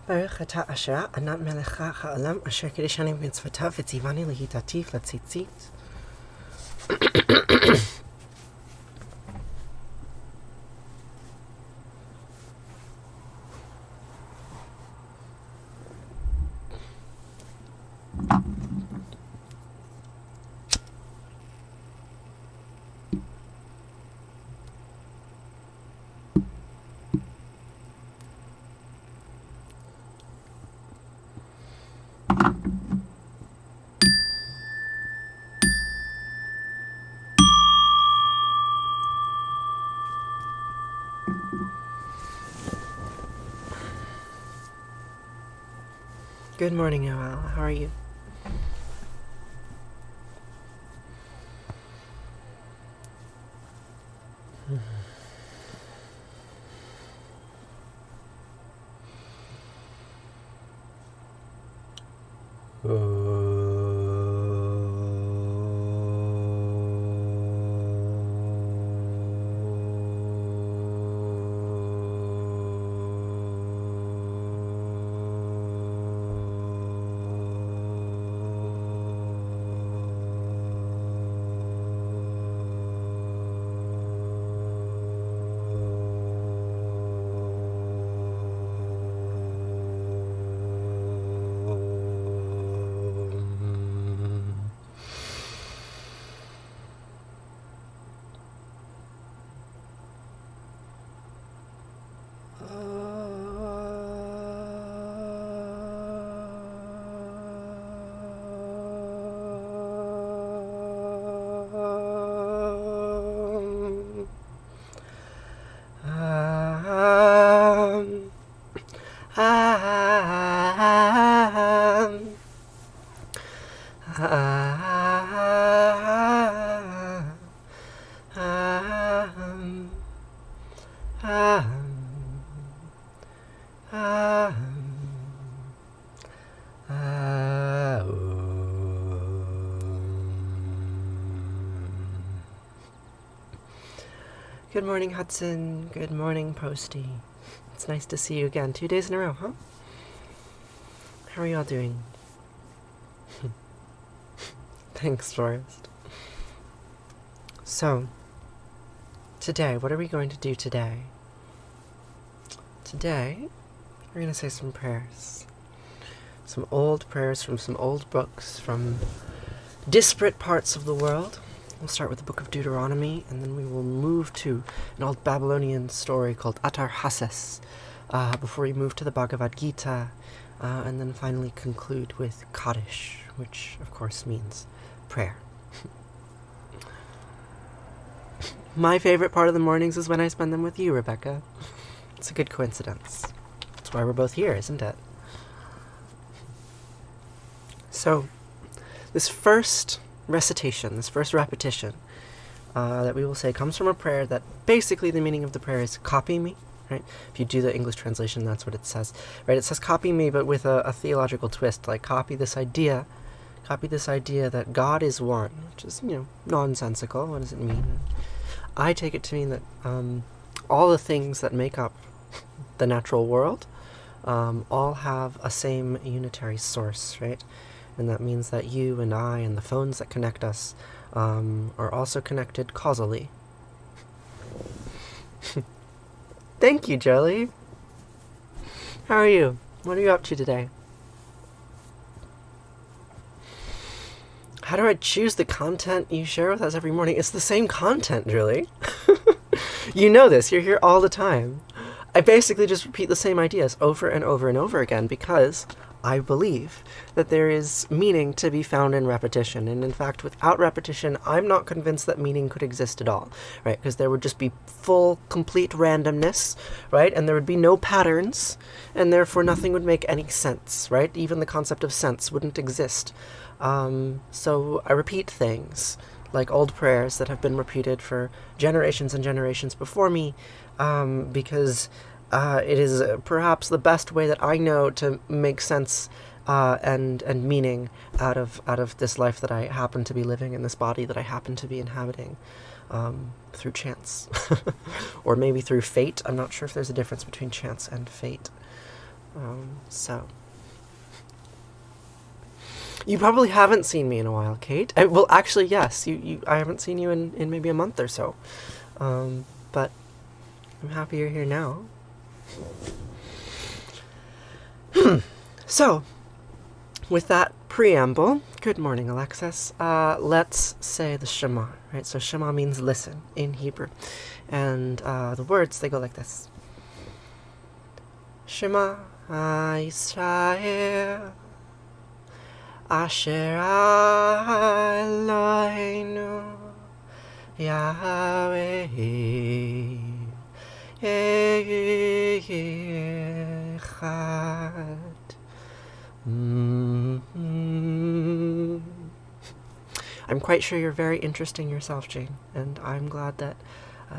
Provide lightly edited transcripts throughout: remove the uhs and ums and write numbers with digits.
Baruch atah asher anat melecha ha'olam asher kiddushani b'mitzvotav v'tzivani lehitativ l'tzitzit. Good morning, Yoel. How are you? Good morning, Hudson. Good morning, Posty. It's nice to see you again. 2 days in a row, huh? How are y'all doing? Thanks, Forrest. So, today, what are we going to do today? Today, we're going to say some prayers. Some old prayers from some old books from disparate parts of the world. We'll start with the book of Deuteronomy, and then we will move to an old Babylonian story called Atar Hases, before we move to the Bhagavad Gita, and then finally conclude with Kaddish, which of course means prayer. My favorite part of the mornings is when I spend them with you, Rebecca. It's a good coincidence. That's why we're both here, isn't it? So, this first recitation, this first repetition that we will say comes from a prayer that basically the meaning of the prayer is copy me, right? If you do the English translation, that's what it says, right? It says copy me, but with a theological twist, like copy this idea that God is one, which is, nonsensical. What does it mean? I take it to mean that all the things that make up the natural world all have a same unitary source, right? And that means that you and I and the phones that connect us are also connected causally. Thank you, Jelly. How are you? What are you up to today? How do I choose the content you share with us every morning? It's the same content, Julie. You know this. You're here all the time. I basically just repeat the same ideas over and over and over again because I believe that there is meaning to be found in repetition. And in fact, without repetition, I'm not convinced that meaning could exist at all, right? Because there would just be full, complete randomness, right? And there would be no patterns, and therefore nothing would make any sense, right? Even the concept of sense wouldn't exist. So I repeat things, like old prayers that have been repeated for generations and generations before me, because it is perhaps the best way that I know to make sense and meaning out of this life that I happen to be living in, this body that I happen to be inhabiting. through chance. Or maybe through fate. I'm not sure if there's a difference between chance and fate. So... You probably haven't seen me in a while, Kate. Well, actually, yes. I haven't seen you in maybe a month or so. But I'm happy you're here now. So, with that preamble, good morning, Alexis. Let's say the Shema, right? So Shema means listen in Hebrew. And the words, they go like this. Shema Yisrael Asher Eloheinu Yahweh Echad. I'm quite sure you're very interesting yourself, Jane, and I'm glad that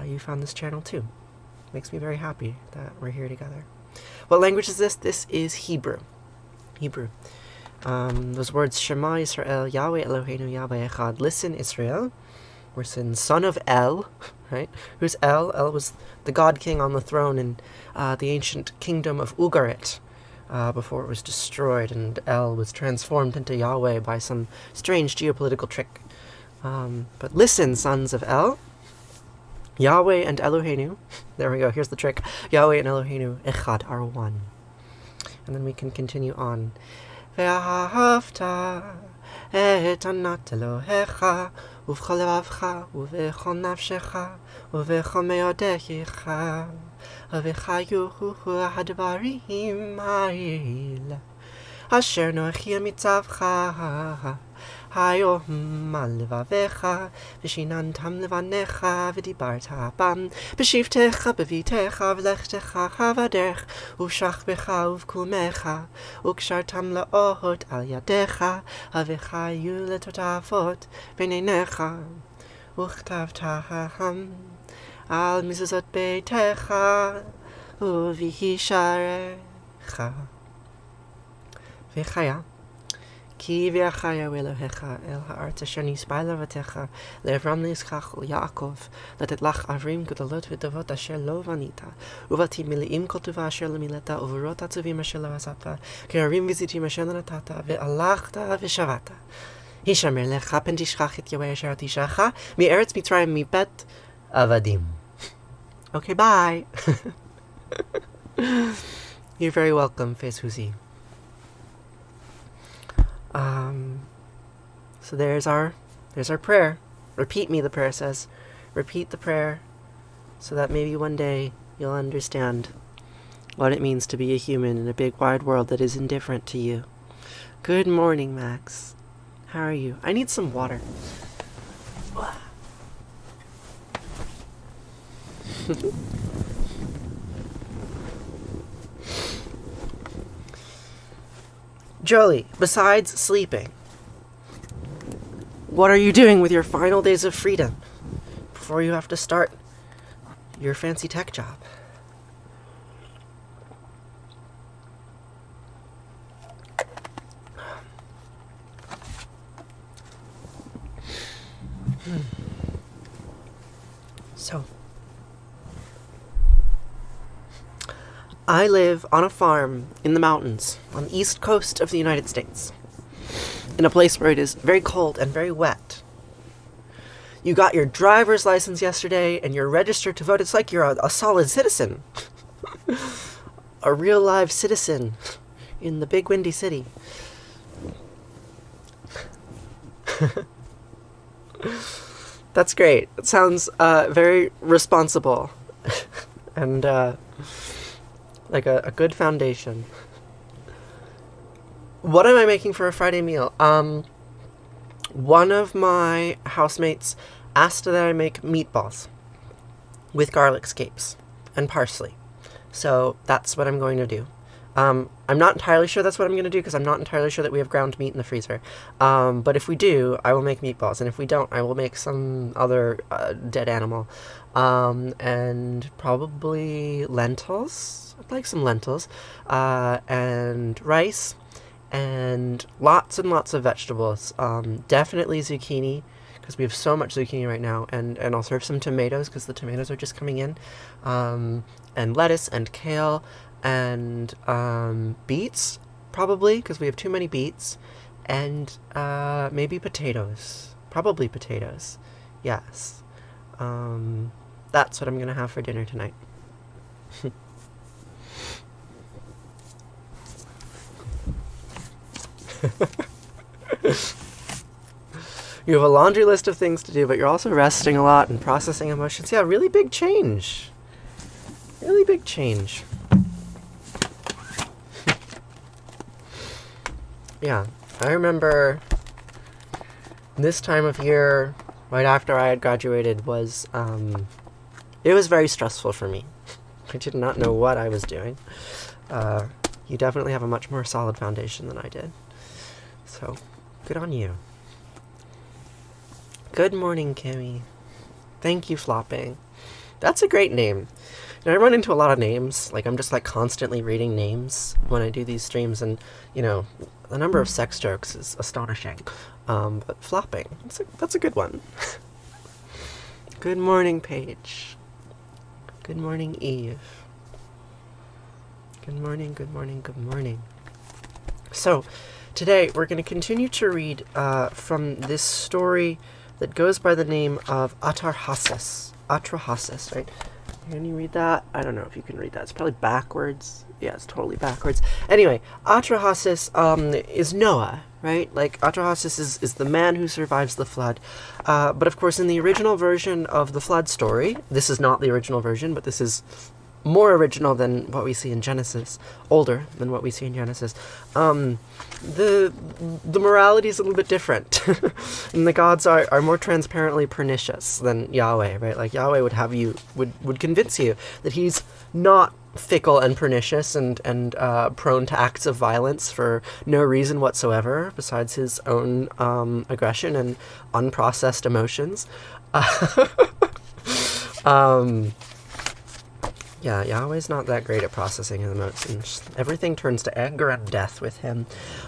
you found this channel too. Makes me very happy that we're here together. What language is this? This is Hebrew. Hebrew. Those words, Shema Yisrael, Yahweh Eloheinu, Yahweh Echad. Listen, Israel. We're saying son of El, right? Who's El? El was the god king on the throne in the ancient kingdom of Ugarit, before it was destroyed, and El was transformed into Yahweh by some strange geopolitical trick. But listen, sons of El, Yahweh and Eloheinu, there we go, here's the trick, Yahweh and Eloheinu, Echad, are one. And then we can continue on. Vahafta et anat Elohecha ובכל לבבך ובכל נפשך ובכל מאודיך וחיו הדברים האלה אשר נוחי מצווך היום על לבביך ושיננתם לבניך ודיברת בם בשבתך בביתך ולכתך בדרך ובשכבך ובקומך וקשרתם לאות על ידיך וחיו לטוטפות בין עיניך וכתבתהם על מזוזות ביתך ובשעריך וחיה כי ויחיה אלוהיך אל הארץ אשר נשבע לאבותיך לאברהם ליצחק וליעקב לתת לך ערים גדולות וטובות אשר לא בנית ובתים מלאים כל טובה אשר לא מילאת ובורות עצובים אשר לא עשית כהרים וזיתים אשר לא נתת והלכת ושבת הישמר לך פן תשכח את יהוה אשר תישך מארץ מצרים מבית עבדים. Okay, bye. You're very welcome, Fez Huzi. So there's our prayer. Repeat me, the prayer says. Repeat the prayer so that maybe one day you'll understand what it means to be a human in a big wide world that is indifferent to you. Good morning, Max. How are you? I need some water. Jolie, besides sleeping, what are you doing with your final days of freedom before you have to start your fancy tech job? So, I live on a farm in the mountains on the east coast of the United States, in a place where it is very cold and very wet. You got your driver's license yesterday and you're registered to vote. It's like you're a solid citizen. A real live citizen in the big windy city. That's great. It sounds very responsible and like a good foundation. What am I making for a Friday meal? One of my housemates asked that I make meatballs with garlic scapes and parsley. So that's what I'm going to do. I'm not entirely sure that's what I'm going to do because I'm not entirely sure that we have ground meat in the freezer. But if we do, I will make meatballs. And if we don't, I will make some other dead animal. And probably lentils. I'd like some lentils. And rice. And lots of vegetables. Definitely zucchini. because we have so much zucchini right now, and I'll serve some tomatoes because the tomatoes are just coming in, and lettuce and kale and beets, probably, because we have too many beets, and maybe potatoes. Probably potatoes. Yes. That's what I'm going to have for dinner tonight. You have a laundry list of things to do, but you're also resting a lot and processing emotions. Yeah, really big change. Really big change. Yeah, I remember this time of year, right after I had graduated, it was very stressful for me. I did not know what I was doing. You definitely have a much more solid foundation than I did. So, good on you. Good morning, Kimmy. Thank you, Flopping. That's a great name. I run into a lot of names. Like, I'm just, constantly reading names when I do these streams, and, the number of sex jokes is astonishing. But Flopping, that's a good one. Good morning, Paige. Good morning, Eve. Good morning, good morning, good morning. So, today we're going to continue to read from this story that goes by the name of Atrahasis, right? Can you read that? I don't know if you can read that. It's probably backwards. Yeah, it's totally backwards. Anyway, Atrahasis is Noah, right? Atrahasis is the man who survives the flood. But of course, in the original version of the flood story, this is not the original version, but this is more original than what we see in Genesis, older than what we see in Genesis. The morality is a little bit different, and the gods are more transparently pernicious than Yahweh, right? Yahweh would convince you that he's not fickle and pernicious and prone to acts of violence for no reason whatsoever besides his own aggression and unprocessed emotions. Yeah, Yahweh's not that great at processing his emotions. Everything turns to anger and death with him.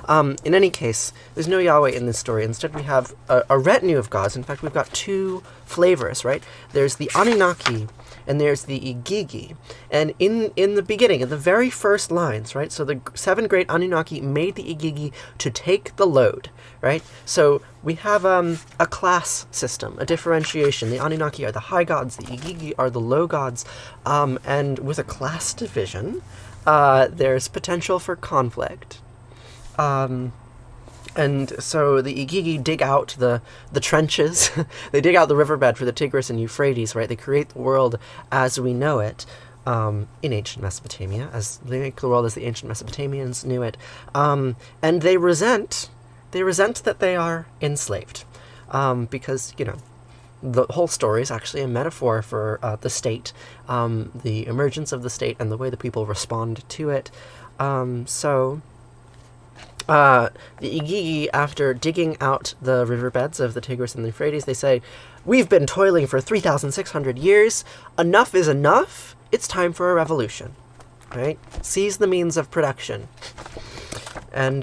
In any case, there's no Yahweh in this story. Instead, we have a retinue of gods. In fact, we've got two flavors, right? There's the Anunnaki, and there's the Igigi. And in the beginning, in the very first lines, right? So the 7 great Anunnaki made the Igigi to take the load, right? So we have a class system, a differentiation. The Anunnaki are the high gods, the Igigi are the low gods, and with a class division, there's potential for conflict. And so the Igigi dig out the trenches, they dig out the riverbed for the Tigris and Euphrates, right? They create the world as we know it, in ancient Mesopotamia, as they make the world as the ancient Mesopotamians knew it. And they resent that they are enslaved, because, the whole story is actually a metaphor for the state, the emergence of the state and the way the people respond to it. The Igigi, after digging out the riverbeds of the Tigris and the Euphrates, they say, "We've been toiling for 3,600 years. Enough is enough. It's time for a revolution." Right? Seize the means of production. And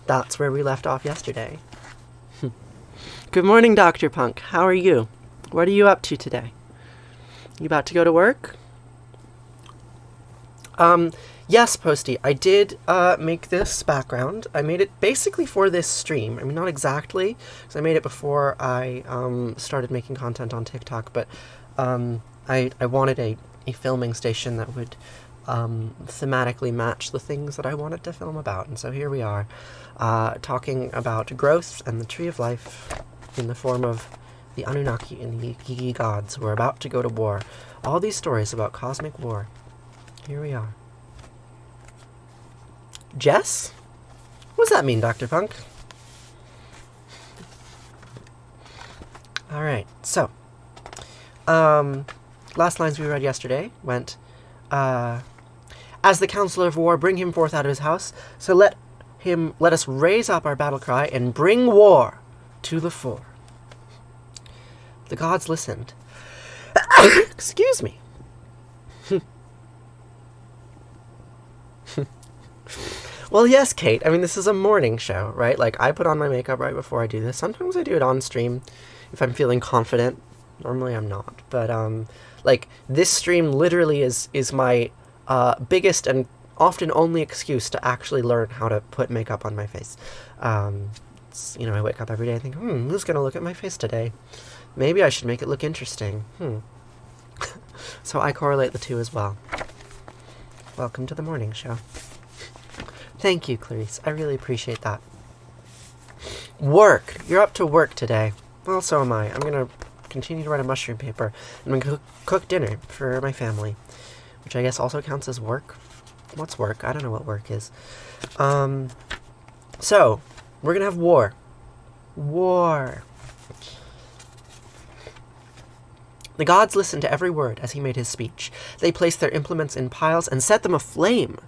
that's where we left off yesterday. Good morning, Dr. Punk. How are you? What are you up to today? You about to go to work? Yes, Posty, I did make this background. I made it basically for this stream. I mean, not exactly, because I made it before I started making content on TikTok, but I wanted a filming station that would thematically match the things that I wanted to film about. And so here we are, talking about growth and the tree of life in the form of the Anunnaki and the Igigi gods who are about to go to war. All these stories about cosmic war. Here we are. Jess? What does that mean, Dr. Punk? Alright, so, last lines we read yesterday went, as the Counselor of War, bring him forth out of his house, so let us raise up our battle cry and bring war to the fore. The gods listened. Excuse me. Well, yes, Kate. I mean, this is a morning show, right? Like, I put on my makeup right before I do this. Sometimes I do it on stream if I'm feeling confident. Normally I'm not. But, like, this stream literally is my biggest and often only excuse to actually learn how to put makeup on my face. You know, I wake up every day and think, who's going to look at my face today? Maybe I should make it look interesting. So I correlate the two as well. Welcome to the morning show. Thank you, Clarice. I really appreciate that. Work. You're up to work today. Well, so am I. I'm going to continue to write a mushroom paper. And I'm going to cook dinner for my family, which I guess also counts as work. What's work? I don't know what work is. So, we're going to have war. War. The gods listened to every word as he made his speech. They placed their implements in piles and set them aflame.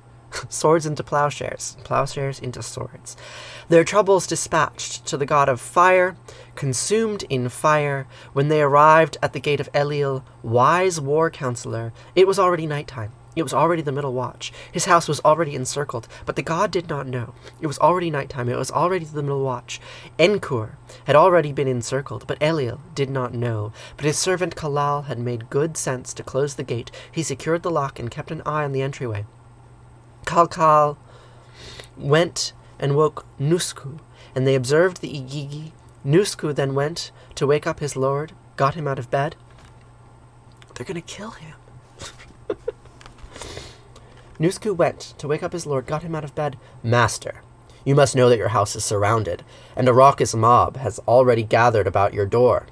Swords into plowshares, plowshares into swords. Their troubles dispatched to the god of fire, consumed in fire. When they arrived at the gate of Eliel, wise war counselor, it was already nighttime. It was already the middle watch. His house was already encircled, but the god did not know. It was already nighttime. It was already the middle watch. Enkur had already been encircled, but Eliel did not know. But his servant Kalal had made good sense to close the gate. He secured the lock and kept an eye on the entryway. Kalkal went and woke Nusku, and they observed the Igigi. Nusku then went to wake up his lord, got him out of bed. They're going to kill him. Nusku went to wake up his lord, got him out of bed. Master, you must know that your house is surrounded, and a raucous mob has already gathered about your door.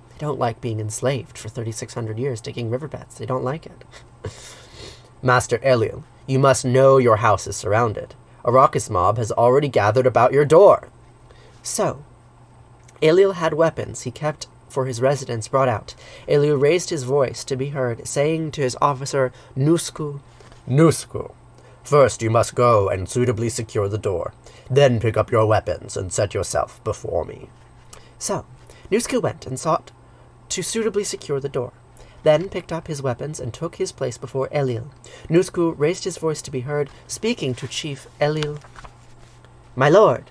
They don't like being enslaved for 3,600 years digging riverbeds. They don't like it. Master Eliel, you must know your house is surrounded. A raucous mob has already gathered about your door. So, Eliel had weapons he kept for his residence brought out. Eliel raised his voice to be heard, saying to his officer, Nusku, Nusku, first you must go and suitably secure the door. Then pick up your weapons and set yourself before me. So, Nusku went and sought to suitably secure the door. Then picked up his weapons and took his place before Eliel. Nusku raised his voice to be heard, speaking to Chief Eliel. My lord,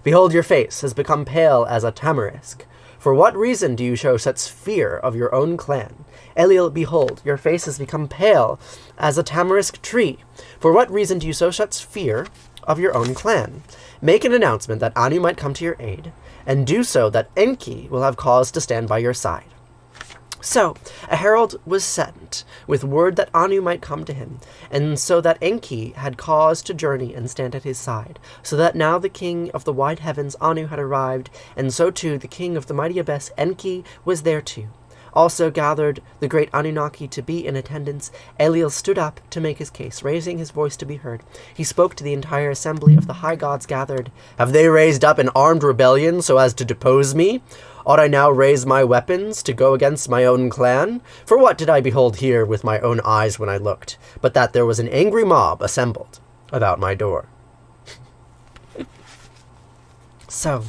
behold your face has become pale as a tamarisk. For what reason do you show such fear of your own clan? Eliel, behold, your face has become pale as a tamarisk tree. For what reason do you show such fear of your own clan? Make an announcement that Anu might come to your aid, and do so that Enki will have cause to stand by your side. So, a herald was sent with word that Anu might come to him, and so that Enki had cause to journey and stand at his side, so that now the king of the wide heavens, Anu, had arrived, and so too the king of the mighty abyss, Enki, was there too. Also gathered the great Anunnaki to be in attendance. Eliel stood up to make his case, raising his voice to be heard. He spoke to the entire assembly of the high gods gathered. Have they raised up an armed rebellion so as to depose me? Ought I now raise my weapons to go against my own clan? For what did I behold here with my own eyes when I looked, but that there was an angry mob assembled about my door? So,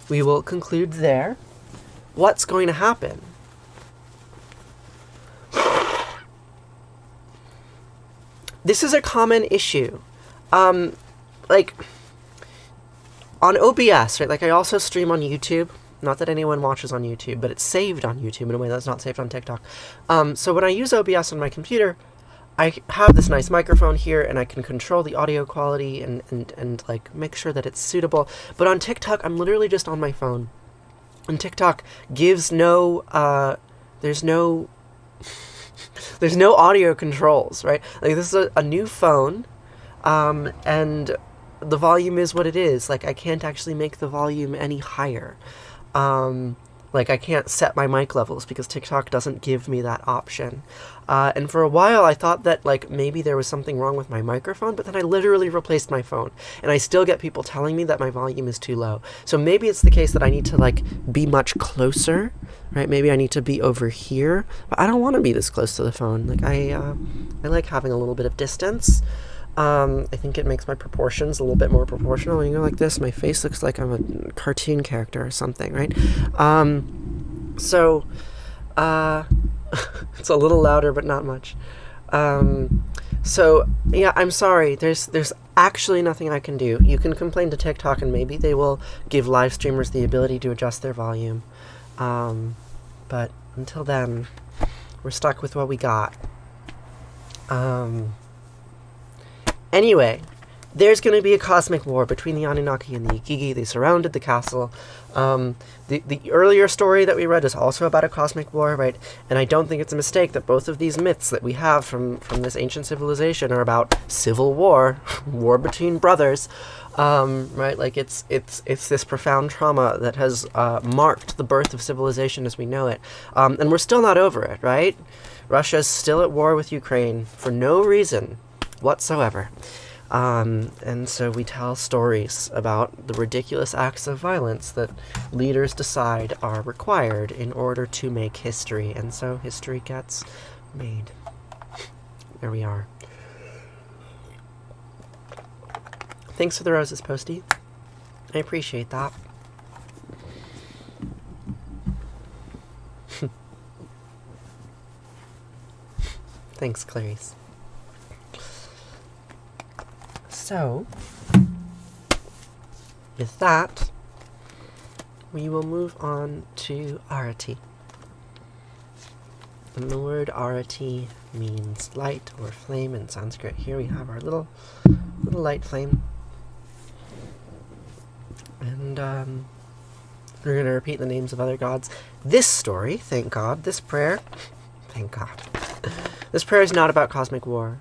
we will conclude there. What's going to happen? This is a common issue. Like, on OBS, right? Like, I also stream on YouTube. Not that anyone watches on YouTube, but it's saved on YouTube in a way that's not saved on TikTok. So when I use OBS on my computer, I have this nice microphone here, and I can control the audio quality and like, make sure that it's suitable. But on TikTok, I'm literally just on my phone. And TikTok gives no, there's no audio controls, right? Like, this is a new phone, and the volume is what it is. Like, I can't actually make the volume any higher. Like, I can't set my mic levels because TikTok doesn't give me that option. And for a while, I thought that, like, maybe there was something wrong with my microphone, but then I literally replaced my phone. And I still get people telling me that my volume is too low. So maybe it's the case that I need to, like, be much closer, right? Maybe I need to be over here. But I don't want to be this close to the phone. Like, I like having a little bit of distance. I think it makes my proportions a little bit more proportional. When you go like this, my face looks like I'm a cartoon character or something, right? It's a little louder, but not much. So, yeah, I'm sorry. There's actually nothing I can do. You can complain to TikTok, and maybe they will give live streamers the ability to adjust their volume. But until then, we're stuck with what we got. Anyway, there's going to be a cosmic war between the Anunnaki and the Igigi. They surrounded the castle. The earlier story that we read is also about a cosmic war, right? And I don't think it's a mistake that both of these myths that we have from this ancient civilization are about civil war, war between brothers, right? Like it's this profound trauma that has marked the birth of civilization as we know it, and we're still not over it, right? Russia's still at war with Ukraine for no reason whatsoever. And so we tell stories about the ridiculous acts of violence that leaders decide are required in order to make history. And so history gets made. There we are. Thanks for the roses, Posty. I appreciate that. Thanks, Clarice. So, with that, we will move on to Arati. And the word Arati means light or flame in Sanskrit. Here we have our little light flame. And we're going to repeat the names of other gods. This story, thank God, this prayer, thank God. This prayer is not about cosmic war.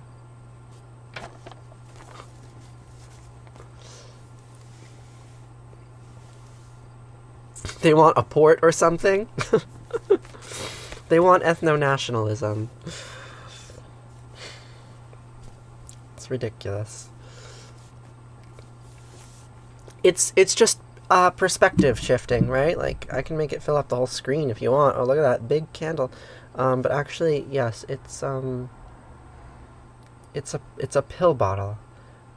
They want a port or something? They want ethno-nationalism. It's ridiculous. It's just perspective shifting, right? Like, I can make it fill up the whole screen if you want. Oh, look at that big candle. But actually, yes, it's a pill bottle.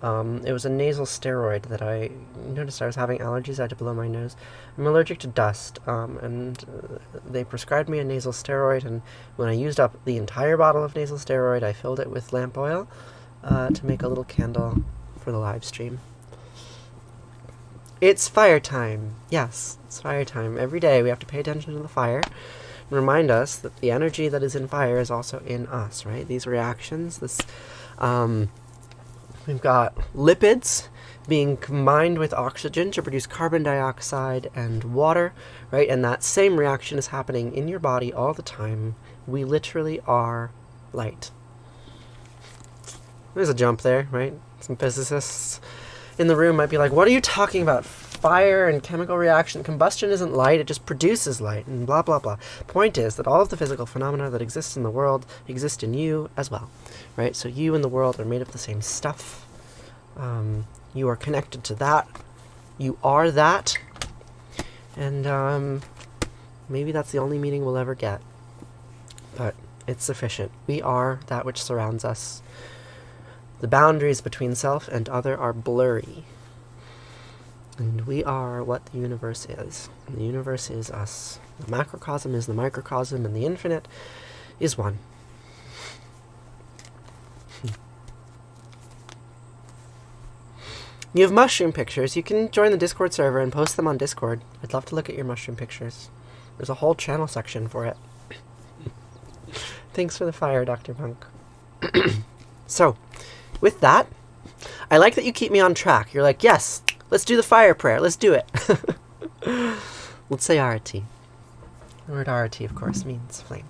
It was a nasal steroid that I noticed I was having allergies. I had to blow my nose. I'm allergic to dust, and they prescribed me a nasal steroid, and when I used up the entire bottle of nasal steroid, I filled it with lamp oil to make a little candle for the live stream. It's fire time. Yes, it's fire time. Every day we have to pay attention to the fire and remind us that the energy that is in fire is also in us, right? These reactions, we've got lipids being combined with oxygen to produce carbon dioxide and water, right? And that same reaction is happening in your body all the time. We literally are light. There's a jump there, right? Some physicists in the room might be like, what are you talking about? Fire and chemical reaction. Combustion isn't light, it just produces light, and blah, blah, blah. Point is that all of the physical phenomena that exist in the world exist in you as well, right? So you and the world are made of the same stuff. You are connected to that. You are that. And maybe that's the only meaning we'll ever get. But it's sufficient. We are that which surrounds us. The boundaries between self and other are blurry. And we are what the universe is. And the universe is us. The macrocosm is the microcosm, and the infinite is one. You have mushroom pictures. You can join the Discord server and post them on Discord. I'd love to look at your mushroom pictures. There's a whole channel section for it. Thanks for the fire, Dr. Punk. So, with that, I like that you keep me on track. You're like, yes, let's do the fire prayer. Let's do it. Let's say Arati. The word Arati, of course, means flame.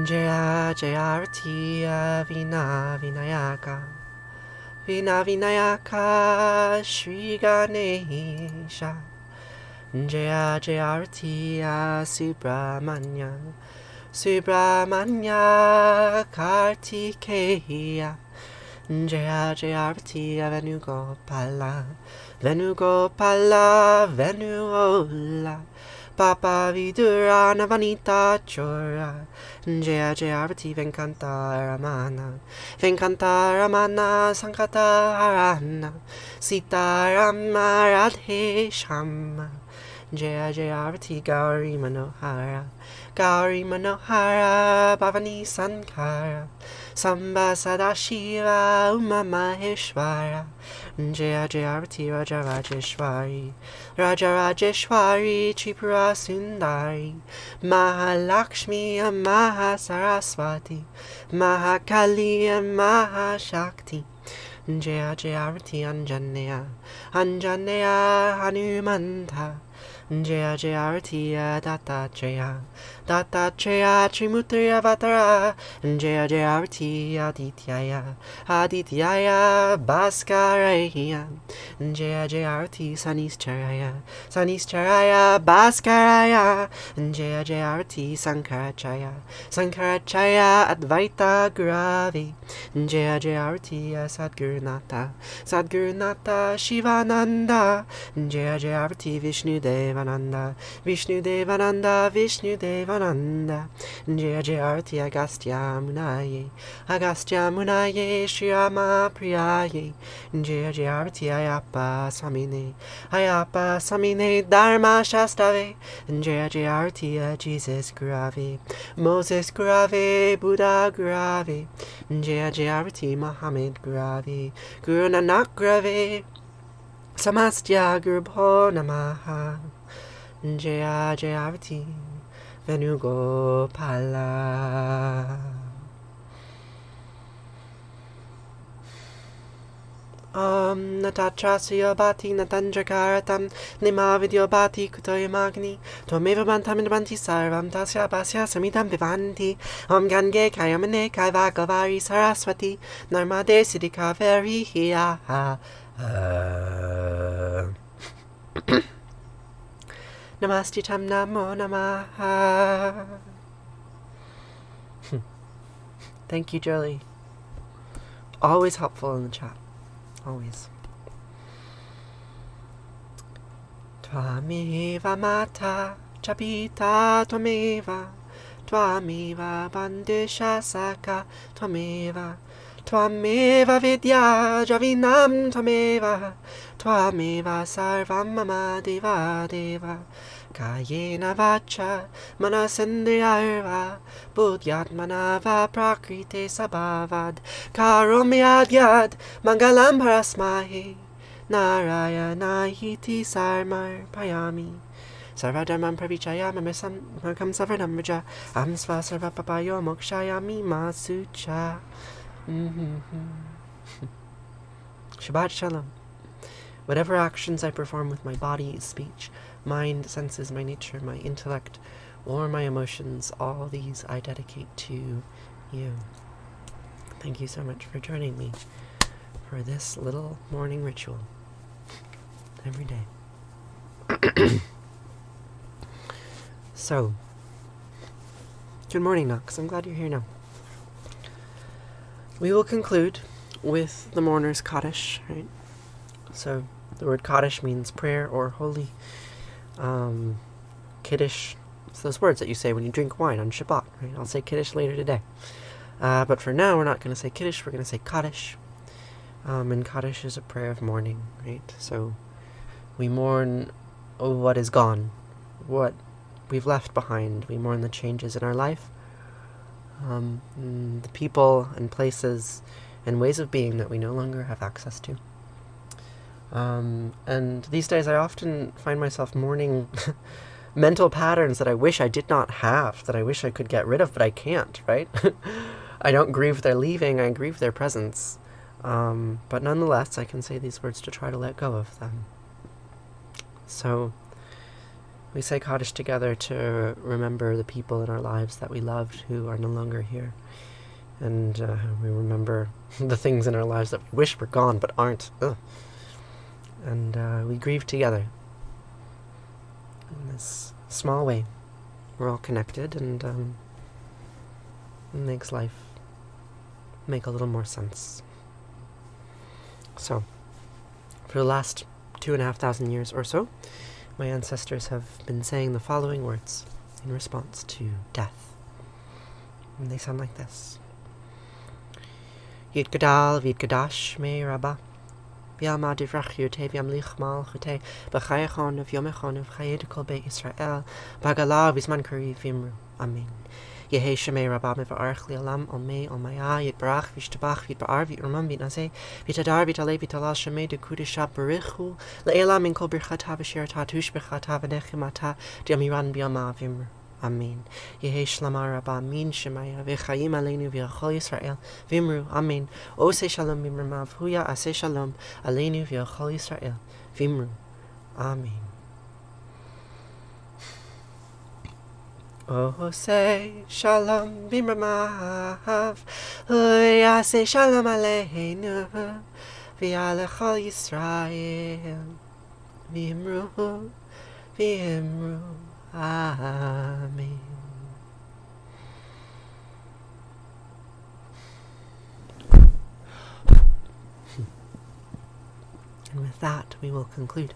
Jaya Jaya Arati Vina Vinayaka Vina Vinayaka Shri Ganesha Jaya Jaya Arati Subramanya Subramanya Kartikeya Jaya Jaya Arati Venugopala Venugopala Venuola Papa Vidura Navanita Chora Jaya Jaya Arati Venkantaramana Venkantaramana Sankata Harana Sita Rama Radhe Shama Jaya Jaya Arati Gauri Manohara, Gauri Manohara, Bhavani Sankara, Samba Sadashiva, Uma Maheshwara, Jaya Jaya Arati Raja Rajeshwari, Raja Rajeshwari, Tripura Sundari, Mahalakshmi and Mahasaraswati, Mahakali and Mahashakti, Jaya Jaya Arati Anjaneya, Anjaneya Hanumanta, Jaya Jaya Arati Dattatreya, Dattatreya Trimurti Avatara, Jaya Jaya Arati Adityaya, Adityaya Bhaskaraya, Jaya Jaya Arati Sanistaraya, Sanistaraya Bhaskaraya, Jaya Jaya Arati Sankaracharya, Sankaracharya Advaita Gurave, Jaya Jaya Arati Sadgurunata, Sadgurunata Shivananda, Jaya Jaya Arati Vishnu Devananda, Vishnu Devananda, Vishnu Devananda, Jaya Jaya Arati Agastya Munaye, Agastya Munaye, Shri Rama Priyaye, Jaya Jaya Arati Ayapa Samine, Ayapa Samine, Dharma Shastave, Jaya Jaya Arati Jesus Gurave, Moses Gurave, Buddha Gurave, Jaya Jaya Arati Muhammad Gurave, Guru Nanak Gurave, Samastya Gurubho Namaha, Jaya Jaya Arati Venugopala. Natatrasya bhati natandrakaratam nima vidyobhati kutoyamagni tvameva bantam banti sarvam tasya basya samidam vivanti gange kayamane kaivagavari saraswati narmade siddhi kaveri hiya Namastitam namo namaha. Thank you, Jolie. Always helpful in the chat. Always. Tvameva mata chapita tvameva, tvameva bandisha saka tvameva, tvameva vidya javinam tvameva, tvameva sarvam mama deva deva, kayena vacha manasendriyarva, buddhyatmanava prakrite sabhavad, karomyadyad mangalam parasmahe, narayana hiti sarmar payami, sarvadharmam pravichaya mamisam makam savardam raja, amsva sarvapapayo mokshayami masucha. Shabbat Shalom. Whatever actions I perform with my body, speech, mind, senses, my nature, my intellect, or my emotions, all these I dedicate to you. Thank you so much for joining me for this little morning ritual every day. So, good morning, Knox. I'm glad you're here now. We will conclude with the Mourner's Kaddish, right? So, the word Kaddish means prayer or holy. Kaddish, it's those words that you say when you drink wine on Shabbat, right? I'll say Kaddish later today. But for now, we're not going to say Kaddish, we're going to say Kaddish. And Kaddish is a prayer of mourning, right? So, we mourn what is gone, what we've left behind. We mourn the changes in our life, the people and places and ways of being that we no longer have access to. And these days I often find myself mourning mental patterns that I wish I did not have, that I wish I could get rid of, but I can't, right? I don't grieve their leaving, I grieve their presence. But nonetheless, I can say these words to try to let go of them. So, we say Kaddish together to remember the people in our lives that we loved who are no longer here. And we remember the things in our lives that we wish were gone but aren't. Ugh. And we grieve together in this small way. We're all connected, and it makes life make a little more sense. So, for the last 2,500 years or so, my ancestors have been saying the following words in response to death. And they sound like this. Yid Gadal Vid Gadash Me Rabba, Bialma divrachyu te viamlich mal chute b'chayachon of yomechon of chayedikol be Israel bagala visman kari vimru. Amen. Yehe Shemei Rabba Mevarach Li'olam Olmei Olmaya Yitbarach Vishtabach Vitbar Vitramam Vitnase Vitadar Vitale Vitala Shemei Dekudisha Barichu Le'elam Min Kol Birchata V'Shirata Tush Birchata V'Nechimata Diamiran Biama Vimru. Amen. Yehe Shlama Rabba Min Shemaya V'Chayim Aleinu V'Yachol Yisrael Vimru. Amen. Ose Shalom Bimramav Huya Ase Shalom Aleinu V'Yachol Yisrael Vimru. Amen. Oh, say shalom bimramav, Huya say shalom aleinu, v'alechol Yisrael, v'imru, v'imru, amen. And with that, we will conclude.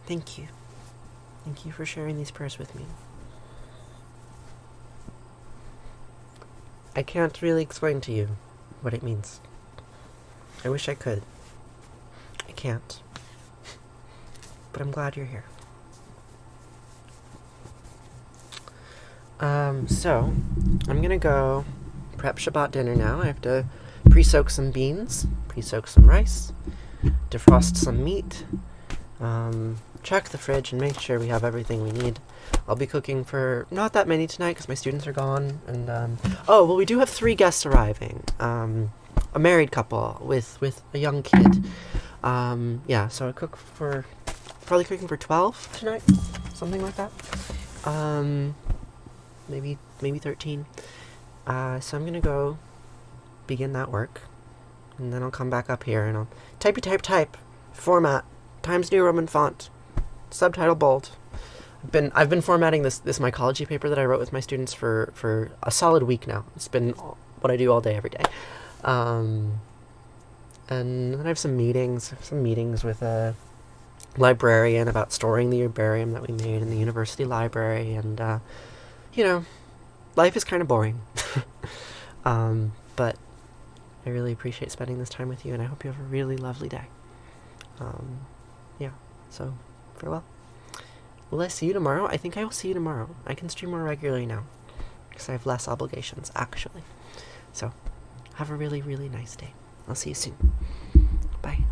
Thank you. Thank you for sharing these prayers with me. I can't really explain to you what it means. I wish I could. I can't. But I'm glad you're here. So, I'm gonna go prep Shabbat dinner now. I have to pre-soak some beans, pre-soak some rice, defrost some meat, check the fridge and make sure we have everything we need. I'll be cooking for not that many tonight because my students are gone. And we do have 3 guests arriving. A married couple with a young kid. So I probably cooking for 12 tonight, something like that. Maybe 13. So I'm gonna go begin that work, and then I'll come back up here and I'll type, format, Times New Roman font, subtitle bold. I've been formatting this mycology paper that I wrote with my students for a solid week now. It's been what I do all day, every day. And then I have some meetings with a librarian about storing the herbarium that we made in the university library. And, life is kind of boring. But I really appreciate spending this time with you, and I hope you have a really lovely day. So farewell. Will I see you tomorrow? I think I will see you tomorrow. I can stream more regularly now because I have less obligations, actually. So have a really, really nice day. I'll see you soon. Bye.